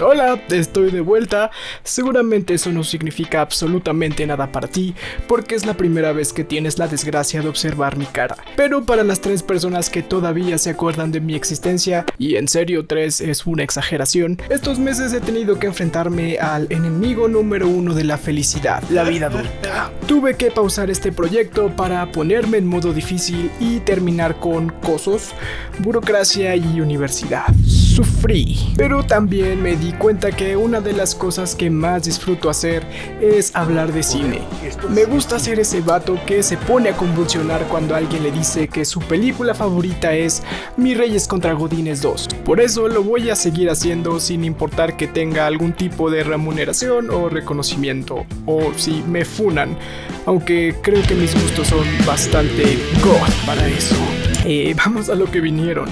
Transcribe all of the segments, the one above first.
Hola, estoy de vuelta. Seguramente eso no significa absolutamente nada para ti, porque es la primera vez que tienes la desgracia de observar mi cara. Pero para las 3 personas que todavía se acuerdan de mi existencia, y en serio 3 es una exageración, estos meses he tenido que enfrentarme al enemigo número 1 de la felicidad, la vida adulta. Tuve que pausar este proyecto para ponerme en modo difícil y terminar con cosos, burocracia y universidad. Sufrí, pero también me di cuenta que una de las cosas que más disfruto hacer es hablar de cine. Me gusta ser ese vato que se pone a convulsionar cuando alguien le dice que su película favorita es Mis Reyes contra Godines 2. Por eso lo voy a seguir haciendo sin importar que tenga algún tipo de remuneración o reconocimiento, o si me funan, aunque creo que mis gustos son bastante god para eso. Vamos a lo que vinieron.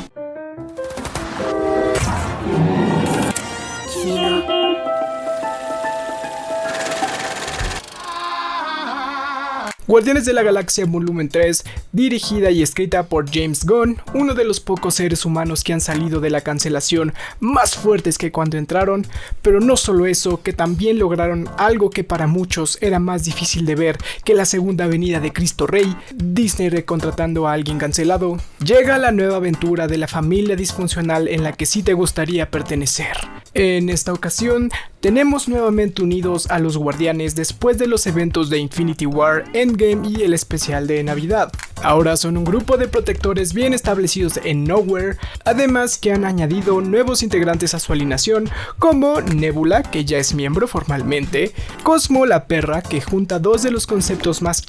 Guardianes de la Galaxia Volumen 3, dirigida y escrita por James Gunn, uno de los pocos seres humanos que han salido de la cancelación más fuertes que cuando entraron, pero no solo eso, que también lograron algo que para muchos era más difícil de ver que la segunda venida de Cristo Rey, Disney recontratando a alguien cancelado. Llega la nueva aventura de la familia disfuncional en la que sí te gustaría pertenecer. En esta ocasión, tenemos nuevamente unidos a los Guardianes después de los eventos de Infinity War, Endgame y el especial de Navidad. Ahora son un grupo de protectores bien establecidos en Nowhere, además que han añadido nuevos integrantes a su alineación, como Nebula, que ya es miembro formalmente, Cosmo la perra, que junta dos de los conceptos más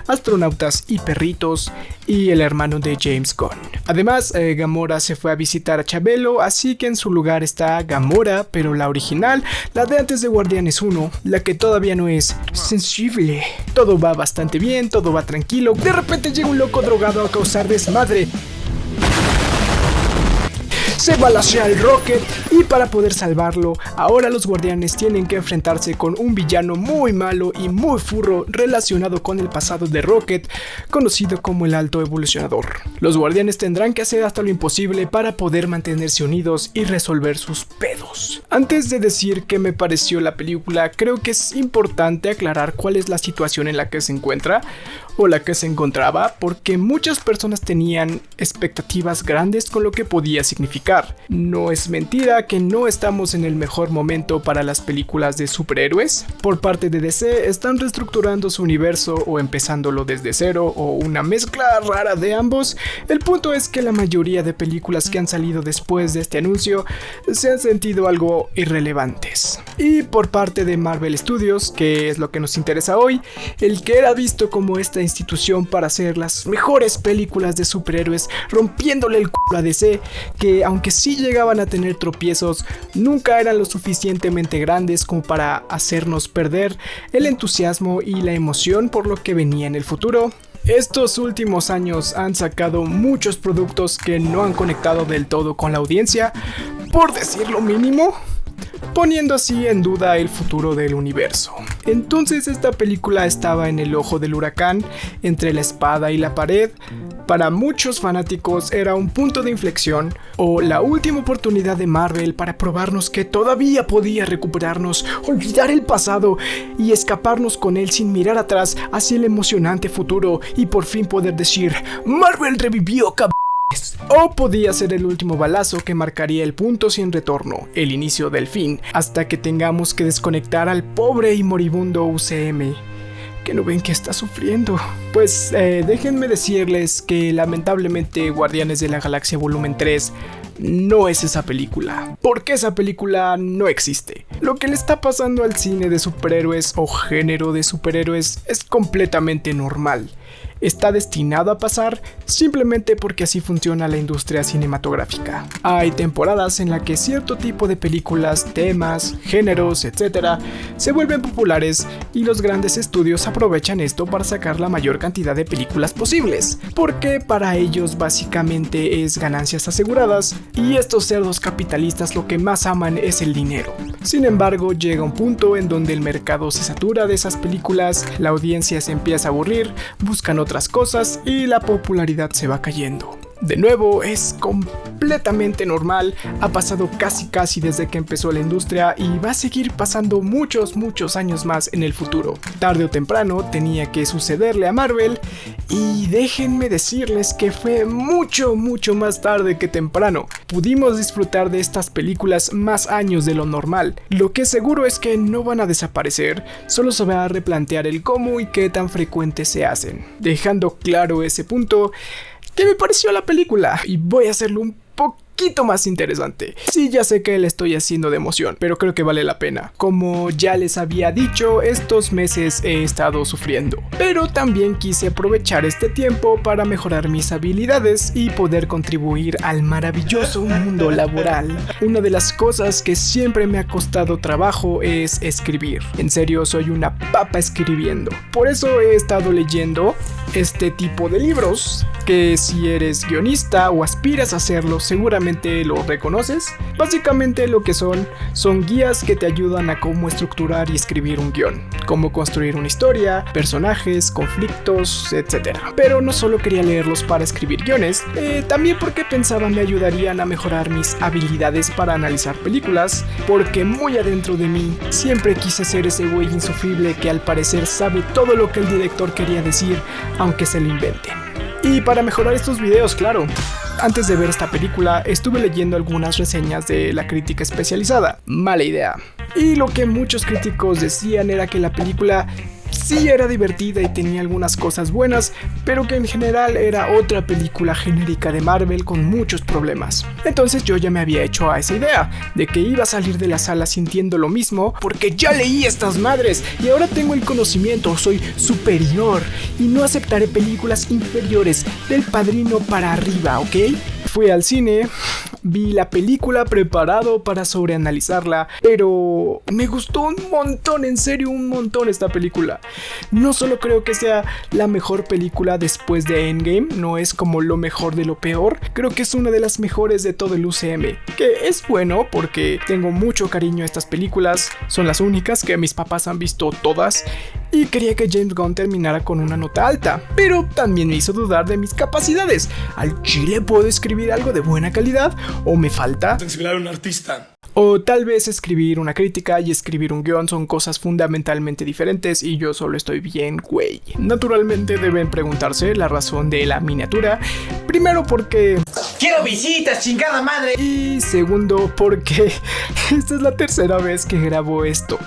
astronautas y perritos, y el hermano de James Gunn. Además, Gamora se fue a visitar a Chabelo, así que en su lugar está Gamora, pero la original, la de antes de Guardianes 1, la que todavía no es sensible. Todo va bastante bien, todo va tranquilo. De repente llega un loco drogado a causar desmadre. Se balacea el Rocket y para poder salvarlo, ahora los Guardianes tienen que enfrentarse con un villano muy malo y muy furro relacionado con el pasado de Rocket, conocido como el Alto Evolucionador. Los Guardianes tendrán que hacer hasta lo imposible para poder mantenerse unidos y resolver sus pedos. Antes de decir qué me pareció la película, creo que es importante aclarar cuál es la situación en la que se encuentra o la que se encontraba, porque muchas personas tenían expectativas grandes con lo que podía significar. No es mentira que no estamos en el mejor momento para las películas de superhéroes. Por parte de DC están reestructurando su universo o empezándolo desde cero o una mezcla rara de ambos. El punto es que la mayoría de películas que han salido después de este anuncio se han sentido algo irrelevantes. Y por parte de Marvel Studios, que es lo que nos interesa hoy, el que era visto como esta institución para hacer las mejores películas de superhéroes, rompiéndole el culo a DC, que aunque sí llegaban a tener tropiezos, nunca eran lo suficientemente grandes como para hacernos perder el entusiasmo y la emoción por lo que venía en el futuro. Estos últimos años han sacado muchos productos que no han conectado del todo con la audiencia, por decir lo mínimo, poniendo así en duda el futuro del universo. Entonces esta película estaba en el ojo del huracán, entre la espada y la pared. Para muchos fanáticos era un punto de inflexión o la última oportunidad de Marvel para probarnos que todavía podía recuperarnos, olvidar el pasado y escaparnos con él sin mirar atrás hacia el emocionante futuro y por fin poder decir: Marvel revivió, cabrón. O podía ser el último balazo que marcaría el punto sin retorno, el inicio del fin, hasta que tengamos que desconectar al pobre y moribundo UCM. ¿Que no ven que está sufriendo? Pues déjenme decirles que lamentablemente Guardianes de la Galaxia Volumen 3 no es esa película, porque esa película no existe. Lo que le está pasando al cine de superhéroes o género de superhéroes es completamente normal. Está destinado a pasar simplemente porque así funciona la industria cinematográfica. Hay temporadas en las que cierto tipo de películas, temas, géneros, etc. se vuelven populares y los grandes estudios aprovechan esto para sacar la mayor cantidad de películas posibles, porque para ellos básicamente es ganancias aseguradas y estos cerdos capitalistas lo que más aman es el dinero. Sin embargo, llega un punto en donde el mercado se satura de esas películas, la audiencia se empieza a aburrir, buscan otras cosas y la popularidad se va cayendo. De nuevo, es completamente completamente normal, ha pasado casi desde que empezó la industria y va a seguir pasando muchos años más en el futuro. Tarde o temprano tenía que sucederle a Marvel y déjenme decirles que fue mucho más tarde que temprano. Pudimos disfrutar de estas películas más años de lo normal. Lo que seguro es que no van a desaparecer, solo se va a replantear el cómo y qué tan frecuentes se hacen. Dejando claro ese punto, ¿qué me pareció la película? Y voy a hacerlo un poquito más interesante. Sí, ya sé que le estoy haciendo de emoción, pero creo que vale la pena. Como ya les había dicho, estos meses he estado sufriendo, pero también quise aprovechar este tiempo para mejorar mis habilidades y poder contribuir al maravilloso mundo laboral. Una de las cosas que siempre me ha costado trabajo es escribir. En serio, soy una papa escribiendo. Por eso he estado leyendo este tipo de libros, que si eres guionista o aspiras a hacerlo, seguramente lo reconoces. Básicamente lo que son guías que te ayudan a cómo estructurar y escribir un guión, cómo construir una historia, personajes, conflictos, etc. Pero no solo quería leerlos para escribir guiones, también porque pensaba me ayudarían a mejorar mis habilidades para analizar películas, porque muy adentro de mí siempre quise ser ese güey insufrible que al parecer sabe todo lo que el director quería decir, aunque se lo inventen. Y para mejorar estos videos, claro, antes de ver esta película estuve leyendo algunas reseñas de la crítica especializada. Mala idea. Y lo que muchos críticos decían era que la película sí era divertida y tenía algunas cosas buenas, pero que en general era otra película genérica de Marvel con muchos problemas. Entonces yo ya me había hecho a esa idea de que iba a salir de la sala sintiendo lo mismo, porque ya leí estas madres y ahora tengo el conocimiento, soy superior y no aceptaré películas inferiores, del Padrino para arriba, ¿ok? Fui al cine, vi la película preparado para sobreanalizarla, pero me gustó un montón, en serio un montón esta película. No solo creo que sea la mejor película después de Endgame, no es como lo mejor de lo peor, creo que es una de las mejores de todo el UCM, que es bueno porque tengo mucho cariño a estas películas, son las únicas que mis papás han visto todas, y quería que James Gunn terminara con una nota alta, pero también me hizo dudar de mis capacidades. ¿Al chile puedo escribir algo de buena calidad o me falta? Considerar un artista. O tal vez escribir una crítica y escribir un guión son cosas fundamentalmente diferentes y yo solo estoy bien güey. Naturalmente deben preguntarse la razón de la miniatura. Primero porque ¡quiero visitas, chingada madre! Y segundo porque esta es la tercera vez que grabo esto.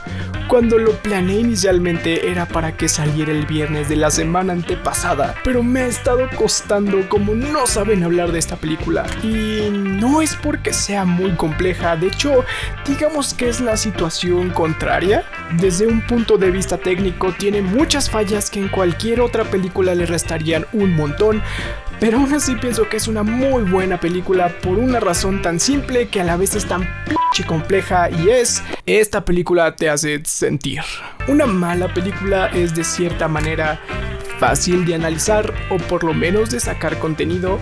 Cuando lo planeé inicialmente era para que saliera el viernes de la semana antepasada, pero me ha estado costando como no saben hablar de esta película. Y no es porque sea muy compleja, de hecho, digamos que es la situación contraria. Desde un punto de vista técnico tiene muchas fallas que en cualquier otra película le restarían un montón, pero aún así pienso que es una muy buena película por una razón tan simple que a la vez es tan pinche compleja, y es: esta película te hace sentir. Una mala película es de cierta manera fácil de analizar o por lo menos de sacar contenido.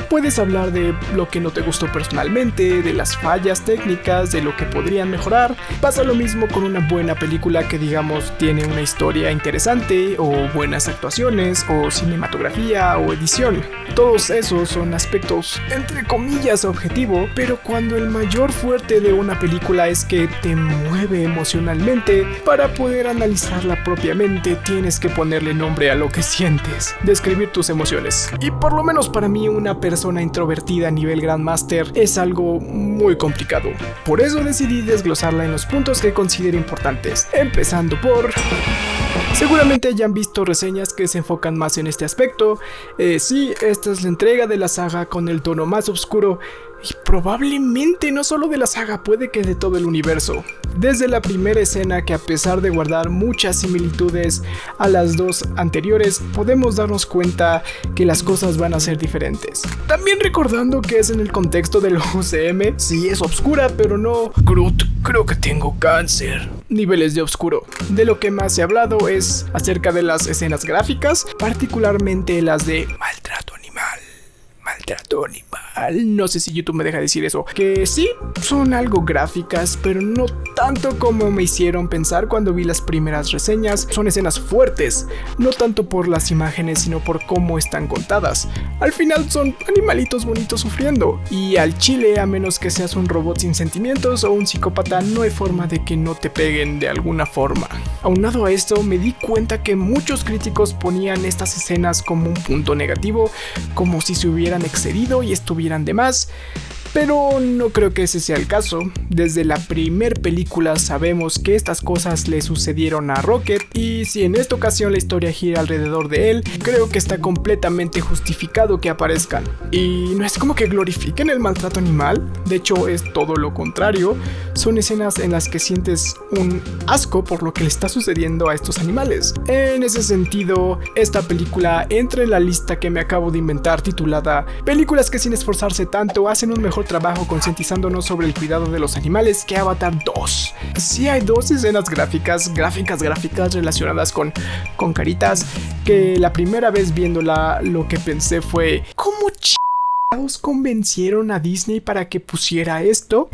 Puedes hablar de lo que no te gustó personalmente, de las fallas técnicas, de lo que podrían mejorar. Pasa lo mismo con una buena película que digamos tiene una historia interesante o buenas actuaciones o cinematografía o edición. Todos esos son aspectos entre comillas objetivo, pero cuando el mayor fuerte de una película es que te mueve emocionalmente, para poder analizarla propiamente tienes que ponerle nombre a lo que sientes, describir tus emociones. Y por lo menos para mí, una persona introvertida a nivel Grandmaster, es algo muy complicado. Por eso decidí desglosarla en los puntos que considero importantes, empezando por... Seguramente ya han visto reseñas que se enfocan más en este aspecto. Sí, esta es la entrega de la saga con el tono más oscuro y probablemente no solo de la saga, puede que de todo el universo. Desde la primera escena, que a pesar de guardar muchas similitudes a las dos anteriores, podemos darnos cuenta que las cosas van a ser diferentes. También recordando que es en el contexto del UCM, sí es oscura, pero no... Groot, creo que tengo cáncer. Niveles de oscuro. De lo que más se ha hablado es acerca de las escenas gráficas, particularmente las de maltrato animal. no sé si YouTube me deja decir eso, que sí, son algo gráficas, pero no tanto como me hicieron pensar cuando vi las primeras reseñas. Son escenas fuertes, no tanto por las imágenes, sino por cómo están contadas. Al final son animalitos bonitos sufriendo, y al chile, a menos que seas un robot sin sentimientos o un psicópata, no hay forma de que no te peguen de alguna forma. Aunado a esto, me di cuenta que muchos críticos ponían estas escenas como un punto negativo, como si se hubieran excedido y estuvieran de más. Pero no creo que ese sea el caso. Desde la primer película sabemos que estas cosas le sucedieron a Rocket, y si en esta ocasión la historia gira alrededor de él, creo que está completamente justificado que aparezcan. Y no es como que glorifiquen el maltrato animal, de hecho es todo lo contrario. Son escenas en las que sientes un asco por lo que le está sucediendo a estos animales. En ese sentido, esta película entra en la lista que me acabo de inventar titulada Películas que sin esforzarse tanto hacen un mejor trabajo concientizándonos sobre el cuidado de los animales que Avatar 2. Sí, hay dos escenas gráficas relacionadas con caritas, que la primera vez viéndola lo que pensé fue ¿cómo chingados convencieron a Disney para que pusiera esto?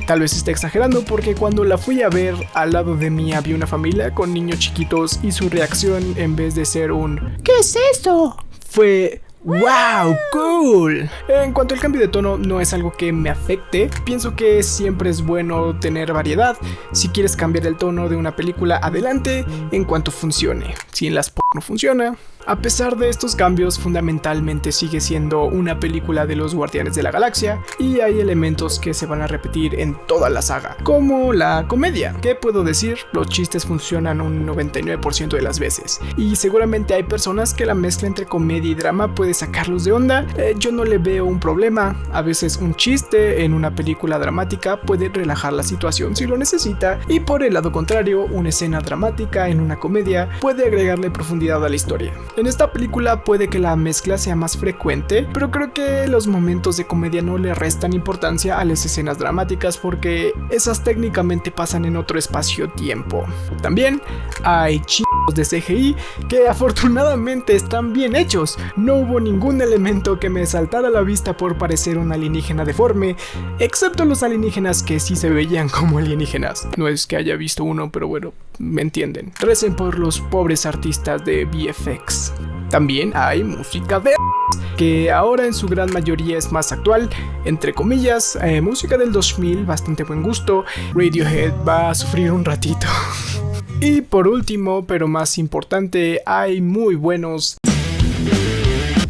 Tal vez esté exagerando, porque cuando la fui a ver, al lado de mí había una familia con niños chiquitos y su reacción, en vez de ser un ¿qué es esto?, fue ¡wow! ¡Cool! En cuanto al cambio de tono, no es algo que me afecte. Pienso que siempre es bueno tener variedad. Si quieres cambiar el tono de una película, adelante, en cuanto funcione. Si en las no funciona. A pesar de estos cambios, fundamentalmente sigue siendo una película de los Guardianes de la Galaxia, y hay elementos que se van a repetir en toda la saga, como la comedia. ¿Qué puedo decir? Los chistes funcionan un 99% de las veces, y seguramente hay personas que la mezcla entre comedia y drama puede sacarlos de onda. Yo no le veo un problema. A veces un chiste en una película dramática puede relajar la situación si lo necesita, y por el lado contrario, una escena dramática en una comedia puede agregarle profundidad a la historia. En esta película puede que la mezcla sea más frecuente, pero creo que los momentos de comedia no le restan importancia a las escenas dramáticas, porque esas técnicamente pasan en otro espacio-tiempo. También hay chingos de CGI que afortunadamente están bien hechos. No hubo ningún elemento que me saltara a la vista por parecer un alienígena deforme, excepto los alienígenas que sí se veían como alienígenas. No es que haya visto uno, pero bueno, me entienden. Recen por los pobres artistas de VFX. También hay música de que ahora en su gran mayoría es más actual, entre comillas, música del 2000, bastante buen gusto. Radiohead va a sufrir un ratito. Y por último, pero más importante, hay muy buenos.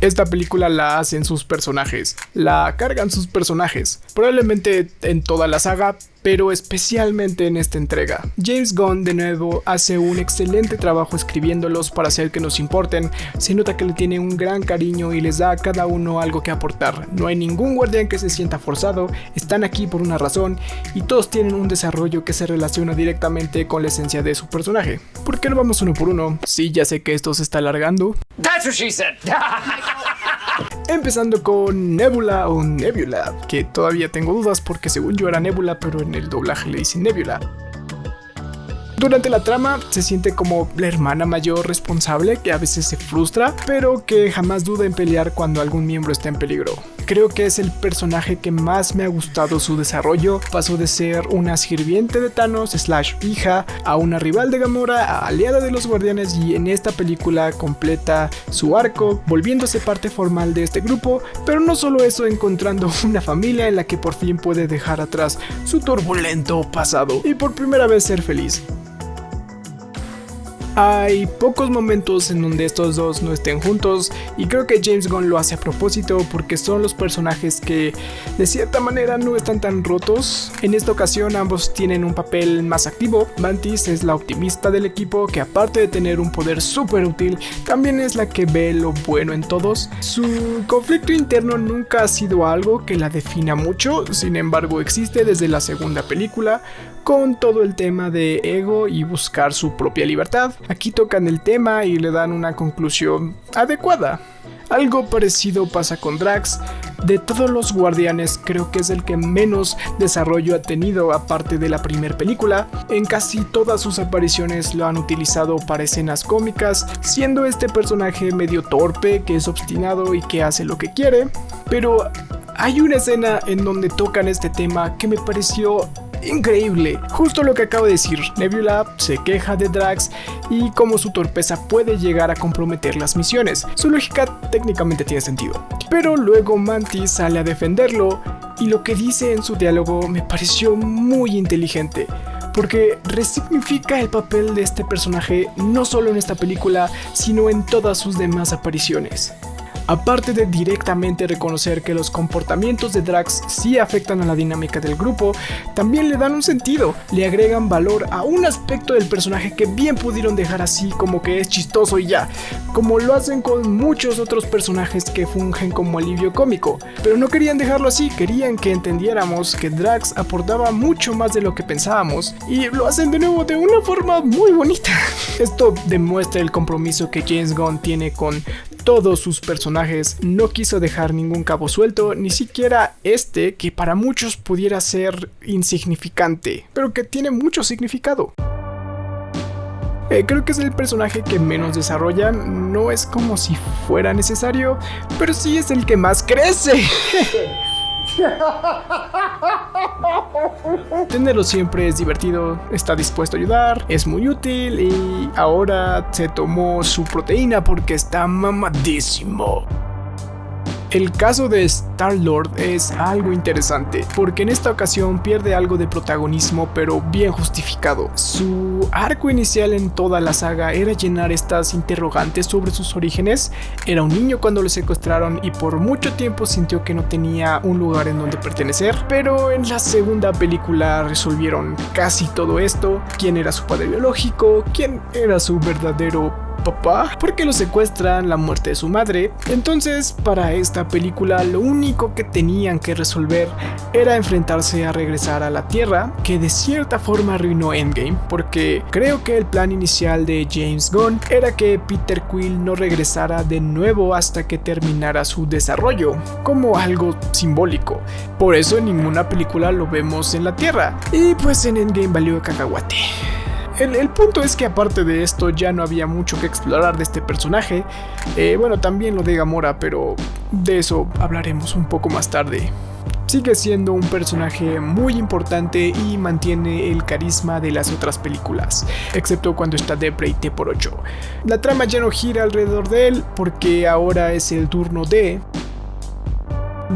Esta película la hacen sus personajes, la cargan sus personajes, probablemente en toda la saga, pero especialmente en esta entrega. James Gunn de nuevo hace un excelente trabajo escribiéndolos para hacer que nos importen. Se nota que le tiene un gran cariño y les da a cada uno algo que aportar. No hay ningún guardián que se sienta forzado, están aquí por una razón, y todos tienen un desarrollo que se relaciona directamente con la esencia de su personaje. ¿Por qué no vamos uno por uno? Sí, ya sé que esto se está alargando. That's what she said. Empezando con Nebula o Nebula, que todavía tengo dudas porque según yo era Nebula, pero en el doblaje le dicen Nebula. Durante la trama se siente como la hermana mayor responsable que a veces se frustra, pero que jamás duda en pelear cuando algún miembro está en peligro. Creo que es el personaje que más me ha gustado su desarrollo. Pasó de ser una sirviente de Thanos / hija a una rival de Gamora, a aliada de los Guardianes, y en esta película completa su arco, volviéndose parte formal de este grupo, pero no solo eso, encontrando una familia en la que por fin puede dejar atrás su turbulento pasado y por primera vez ser feliz. Hay pocos momentos en donde estos dos no estén juntos, y creo que James Gunn lo hace a propósito porque son los personajes que de cierta manera no están tan rotos. En esta ocasión ambos tienen un papel más activo. Mantis es la optimista del equipo, que aparte de tener un poder súper útil, también es la que ve lo bueno en todos. Su conflicto interno nunca ha sido algo que la defina mucho, sin embargo existe desde la segunda película, con todo el tema de ego y buscar su propia libertad. Aquí tocan el tema y le dan una conclusión adecuada. Algo parecido pasa con Drax. De todos los guardianes, creo que es el que menos desarrollo ha tenido aparte de la primera película. En casi todas sus apariciones lo han utilizado para escenas cómicas, siendo este personaje medio torpe, que es obstinado y que hace lo que quiere, pero Hay una escena en donde tocan este tema que me pareció increíble. Justo lo que acabo de decir, Nebula se queja de Drax y cómo su torpeza puede llegar a comprometer las misiones. Su lógica técnicamente tiene sentido, pero luego Mantis sale a defenderlo y lo que dice en su diálogo me pareció muy inteligente, porque resignifica el papel de este personaje no solo en esta película, sino en todas sus demás apariciones. Aparte de directamente reconocer que los comportamientos de Drax sí afectan a la dinámica del grupo, también le dan un sentido, le agregan valor a un aspecto del personaje que bien pudieron dejar así como que es chistoso y ya, como lo hacen con muchos otros personajes que fungen como alivio cómico, pero no querían dejarlo así, querían que entendiéramos que Drax aportaba mucho más de lo que pensábamos y lo hacen de nuevo de una forma muy bonita. Esto demuestra el compromiso que James Gunn tiene con todos sus personajes, no quiso dejar ningún cabo suelto, ni siquiera este que para muchos pudiera ser insignificante, pero que tiene mucho significado. Creo que es el personaje que menos desarrollan, no es como si fuera necesario, pero sí es el que más crece. Tenerlo siempre es divertido, está dispuesto a ayudar, es muy útil y ahora se tomó su proteína porque está mamadísimo. El caso de Star-Lord es algo interesante, porque en esta ocasión pierde algo de protagonismo, pero bien justificado. Su arco inicial en toda la saga era llenar estas interrogantes sobre sus orígenes. Era un niño cuando lo secuestraron y por mucho tiempo sintió que no tenía un lugar en donde pertenecer, pero en la segunda película resolvieron casi todo esto: quién era su padre biológico, quién era su verdadero papá, por qué lo secuestran, la muerte de su madre. Entonces, para esta película lo único que tenían que resolver era enfrentarse a regresar a la Tierra, que de cierta forma arruinó Endgame, porque creo que el plan inicial de James Gunn era que Peter Quill no regresara de nuevo hasta que terminara su desarrollo, como algo simbólico. Por eso en ninguna película lo vemos en la Tierra, y pues en Endgame valió cacahuate. El punto es que aparte de esto ya no había mucho que explorar de este personaje. Bueno, también lo de Gamora, pero de eso hablaremos un poco más tarde. Sigue siendo un personaje muy importante y mantiene el carisma de las otras películas, excepto cuando está de T por 8. La trama ya no gira alrededor de él porque ahora es el turno de...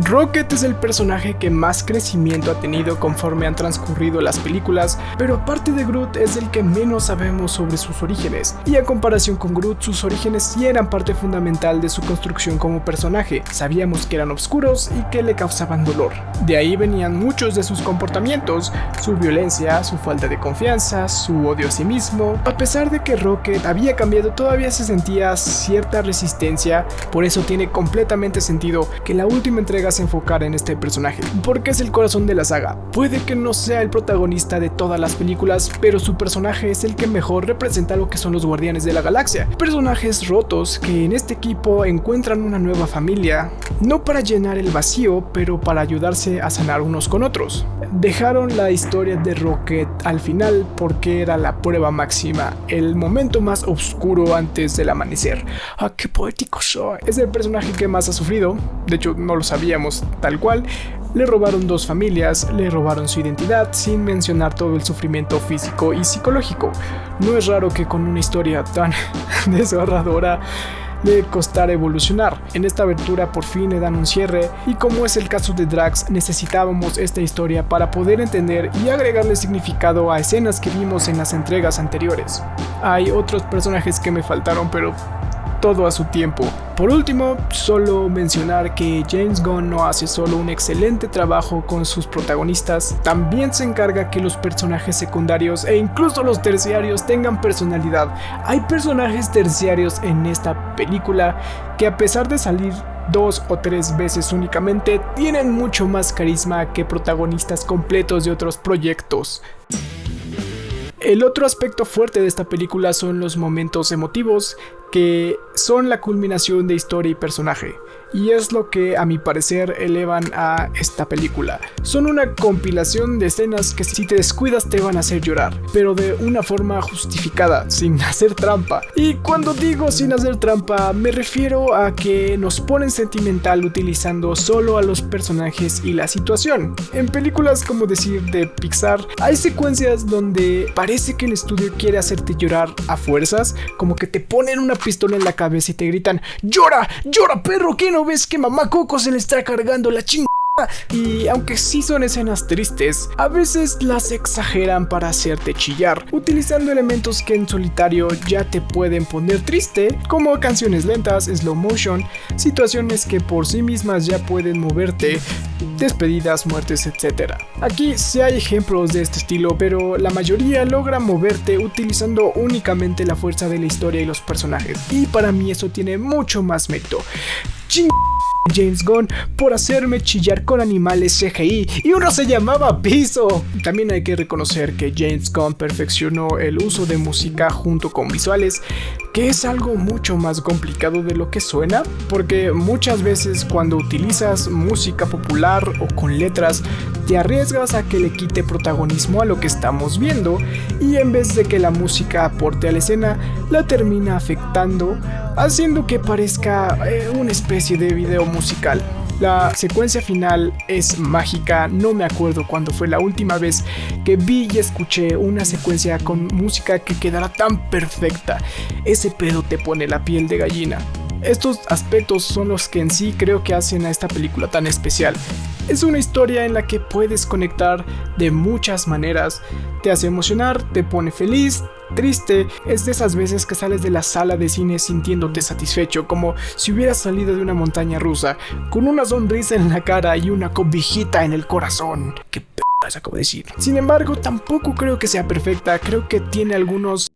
Rocket es el personaje que más crecimiento ha tenido conforme han transcurrido las películas, pero aparte de Groot es el que menos sabemos sobre sus orígenes, y a comparación con Groot sus orígenes sí eran parte fundamental de su construcción como personaje. Sabíamos que eran oscuros y que le causaban dolor. De ahí venían muchos de sus comportamientos, su violencia, su falta de confianza, su odio a sí mismo. A pesar de que Rocket había cambiado, todavía se sentía cierta resistencia, por eso tiene completamente sentido que la última entrega se enfocar en este personaje, porque es el corazón de la saga. Puede que no sea el protagonista de todas las películas, pero su personaje es el que mejor representa lo que son los Guardianes de la Galaxia. Personajes rotos que en este equipo encuentran una nueva familia, no para llenar el vacío, pero para ayudarse a sanar unos con otros. Dejaron la historia de Rocket al final porque era la prueba máxima, el momento más oscuro antes del amanecer. ¡Ah, qué poético soy! Es el personaje que más ha sufrido, de hecho no lo sabíamos tal cual. Le robaron 2 familias, le robaron su identidad, sin mencionar todo el sufrimiento físico y psicológico. No es raro que con una historia tan desgarradora le costara evolucionar. En esta aventura por fin le dan un cierre, y como es el caso de Drax, necesitábamos esta historia para poder entender y agregarle significado a escenas que vimos en las entregas anteriores. Hay otros personajes que me faltaron, pero todo a su tiempo. Por último, solo mencionar que James Gunn no hace solo un excelente trabajo con sus protagonistas, también se encarga que los personajes secundarios e incluso los terciarios tengan personalidad. Hay personajes terciarios en esta película que, a pesar de salir 2 o 3 veces únicamente, tienen mucho más carisma que protagonistas completos de otros proyectos. El otro aspecto fuerte de esta película son los momentos emotivos, que son la culminación de historia y personaje, y es lo que a mi parecer elevan a esta película. Son una compilación de escenas que si te descuidas te van a hacer llorar, pero de una forma justificada, sin hacer trampa. Y cuando digo sin hacer trampa, me refiero a que nos ponen sentimental utilizando solo a los personajes y la situación. En películas como decir de Pixar, hay secuencias donde parece que el estudio quiere hacerte llorar a fuerzas, como que te ponen una pistola en la cabeza y te gritan: ¡Llora! ¡Llora, perro! ¿Qué no ves que mamá Coco se le está cargando la chingada? Y aunque sí son escenas tristes, a veces las exageran para hacerte chillar, utilizando elementos que en solitario ya te pueden poner triste, como canciones lentas, slow motion, situaciones que por sí mismas ya pueden moverte, despedidas, muertes, etc. Aquí sí hay ejemplos de este estilo, pero la mayoría logra moverte utilizando únicamente la fuerza de la historia y los personajes, y para mí eso tiene mucho más mérito. James Gunn por hacerme chillar con animales CGI, y uno se llamaba Piso. También hay que reconocer que James Gunn perfeccionó el uso de música junto con visuales, que es algo mucho más complicado de lo que suena, porque muchas veces cuando utilizas música popular o con letras te arriesgas a que le quite protagonismo a lo que estamos viendo, y en vez de que la música aporte a la escena, la termina afectando, haciendo que parezca una especie de video musical. La secuencia final es mágica. No me acuerdo cuándo fue la última vez que vi y escuché una secuencia con música que quedara tan perfecta. Ese pedo te pone la piel de gallina. Estos aspectos son los que en sí creo que hacen a esta película tan especial. Es una historia en la que puedes conectar de muchas maneras. Te hace emocionar, te pone feliz, triste. Es de esas veces que sales de la sala de cine sintiéndote satisfecho, como si hubieras salido de una montaña rusa, con una sonrisa en la cara y una cobijita en el corazón. ¿Qué p*** acabo de decir? Sin embargo, tampoco creo que sea perfecta. Creo que tiene algunos...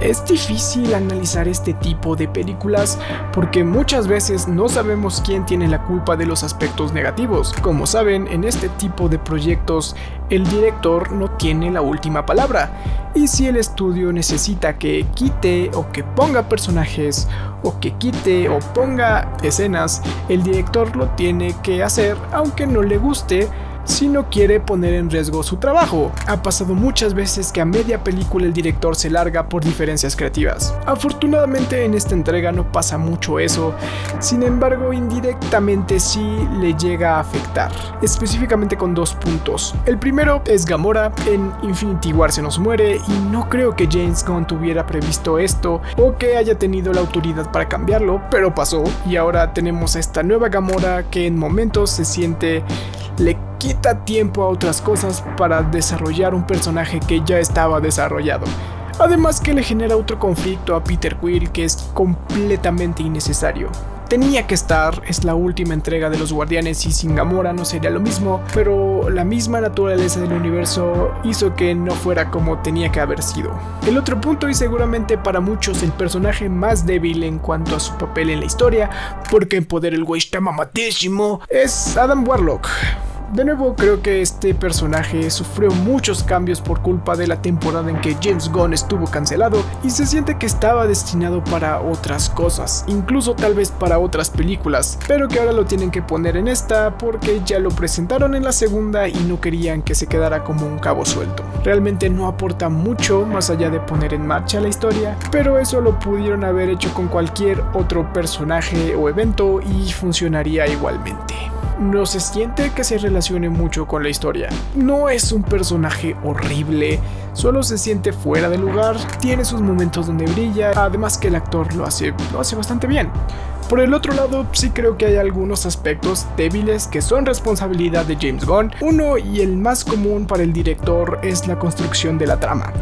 Es difícil analizar este tipo de películas porque muchas veces no sabemos quién tiene la culpa de los aspectos negativos. Como saben, en este tipo de proyectos el director no tiene la última palabra, y si el estudio necesita que quite o que ponga personajes o que quite o ponga escenas, el director lo tiene que hacer aunque no le guste, si no quiere poner en riesgo su trabajo. Ha pasado muchas veces que a media película el director se larga por diferencias creativas. Afortunadamente en esta entrega no pasa mucho eso, sin embargo indirectamente sí le llega a afectar, específicamente con dos puntos. El primero es Gamora. En Infinity War se nos muere y no creo que James Gunn tuviera previsto esto o que haya tenido la autoridad para cambiarlo, pero pasó y ahora tenemos a esta nueva Gamora que en momentos se siente... le quita tiempo a otras cosas para desarrollar un personaje que ya estaba desarrollado. Además que le genera otro conflicto a Peter Quill que es completamente innecesario. Tenía que estar, es la última entrega de los Guardianes y sin Gamora no sería lo mismo, pero la misma naturaleza del universo hizo que no fuera como tenía que haber sido. El otro punto, y seguramente para muchos el personaje más débil en cuanto a su papel en la historia, porque en poder el güey está mamadísimo, es Adam Warlock. De nuevo, creo que este personaje sufrió muchos cambios por culpa de la temporada en que James Gunn estuvo cancelado y se siente que estaba destinado para otras cosas, incluso tal vez para otras películas, pero que ahora lo tienen que poner en esta porque ya lo presentaron en la segunda y no querían que se quedara como un cabo suelto. Realmente no aporta mucho más allá de poner en marcha la historia, pero eso lo pudieron haber hecho con cualquier otro personaje o evento y funcionaría igualmente. No se siente que se relacione mucho con la historia. No es un personaje horrible, solo se siente fuera de lugar, tiene sus momentos donde brilla, además que el actor lo hace bastante bien. Por el otro lado, sí creo que hay algunos aspectos débiles que son responsabilidad de James Gunn. Uno, y el más común para el director, es la construcción de la trama.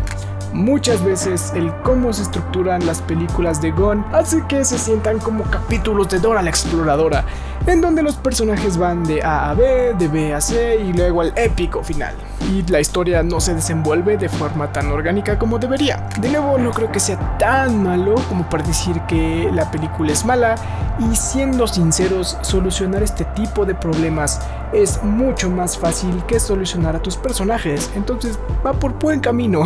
Muchas veces el cómo se estructuran las películas de Gunn hace que se sientan como capítulos de Dora la Exploradora, en donde los personajes van de A a B, de B a C y luego al épico final, y la historia no se desenvuelve de forma tan orgánica como debería. De nuevo, no creo que sea tan malo como para decir que la película es mala, y siendo sinceros, solucionar este tipo de problemas es mucho más fácil que solucionar a tus personajes, entonces va por buen camino.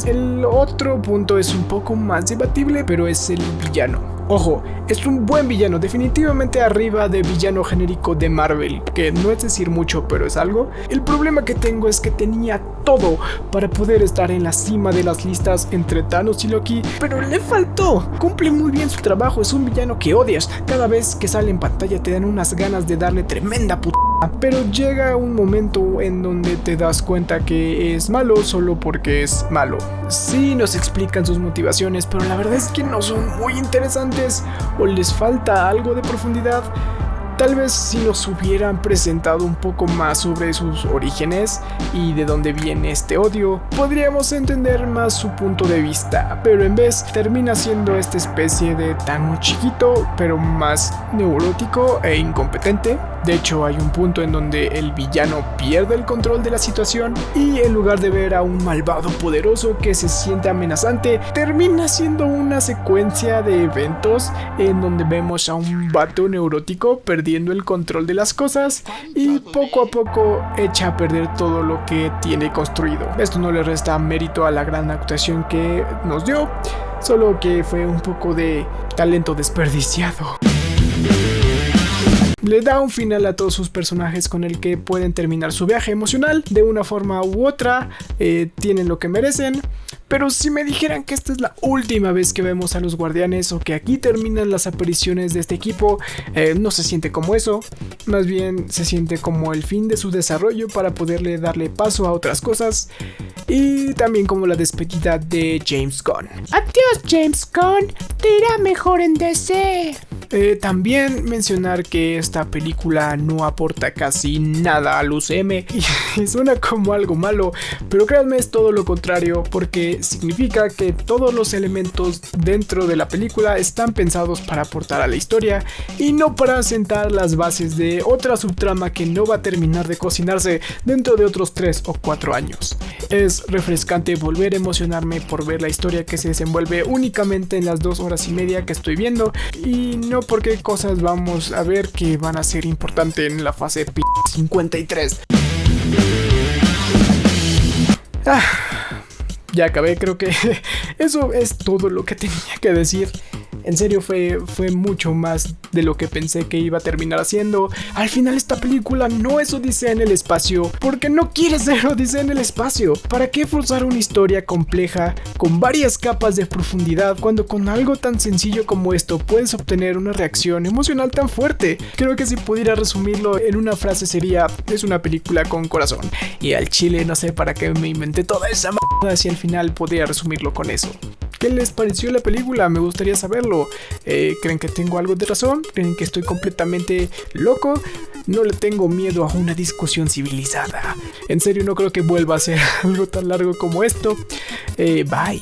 El otro punto es un poco más debatible, pero es el villano. Ojo, es un buen villano, definitivamente arriba de villano genérico de Marvel, que no es decir mucho, pero es algo. El problema que tengo es que tenía todo para poder estar en la cima de las listas entre Thanos y Loki, pero le faltó. Cumple muy bien su trabajo, es un villano que odias. Cada vez que sale en pantalla te dan unas ganas de darle tremenda puta. Pero llega un momento en donde te das cuenta que es malo solo porque es malo. Sí nos explican sus motivaciones, pero la verdad es que no son muy interesantes o les falta algo de profundidad. Tal vez si nos hubieran presentado un poco más sobre sus orígenes y de dónde viene este odio, podríamos entender más su punto de vista, pero en vez termina siendo esta especie de Thanos chiquito, pero más neurótico e incompetente. De hecho, hay un punto en donde el villano pierde el control de la situación y en lugar de ver a un malvado poderoso que se siente amenazante, termina siendo una secuencia de eventos en donde vemos a un vato neurótico perdiendo el control de las cosas y poco a poco echa a perder todo lo que tiene construido. Esto no le resta mérito a la gran actuación que nos dio, solo que fue un poco de talento desperdiciado. Le da un final a todos sus personajes con el que pueden terminar su viaje emocional de una forma u otra, tienen lo que merecen. Pero si me dijeran que esta es la última vez que vemos a los Guardianes o que aquí terminan las apariciones de este equipo, no se siente como eso, más bien se siente como el fin de su desarrollo para poderle darle paso a otras cosas y también como la despedida de James Gunn. Adiós James Gunn, te irá mejor en DC. También mencionar que esta película no aporta casi nada al UCM y suena como algo malo, pero créanme es todo lo contrario porque significa que todos los elementos dentro de la película están pensados para aportar a la historia y no para sentar las bases de otra subtrama que no va a terminar de cocinarse dentro de otros 3 o 4 años. Es refrescante volver a emocionarme por ver la historia que se desenvuelve únicamente en las 2 horas y media que estoy viendo y no porque cosas vamos a ver que van a ser importantes en la fase 53. Ya acabé, creo que eso es todo lo que tenía que decir. En serio fue mucho más de lo que pensé que iba a terminar haciendo. Al final esta película no es Odisea en el espacio, porque no quiere ser Odisea en el espacio. ¿Para qué forzar una historia compleja con varias capas de profundidad cuando con algo tan sencillo como esto puedes obtener una reacción emocional tan fuerte? Creo que si pudiera resumirlo en una frase sería: es una película con corazón. Y al chile no sé para qué me inventé toda esa mierda si al final podría resumirlo con eso. ¿Qué les pareció la película? Me gustaría saberlo. ¿Creen que tengo algo de razón? ¿Creen que estoy completamente loco? No le tengo miedo a una discusión civilizada. En serio no creo que vuelva a ser algo tan largo como esto. Bye.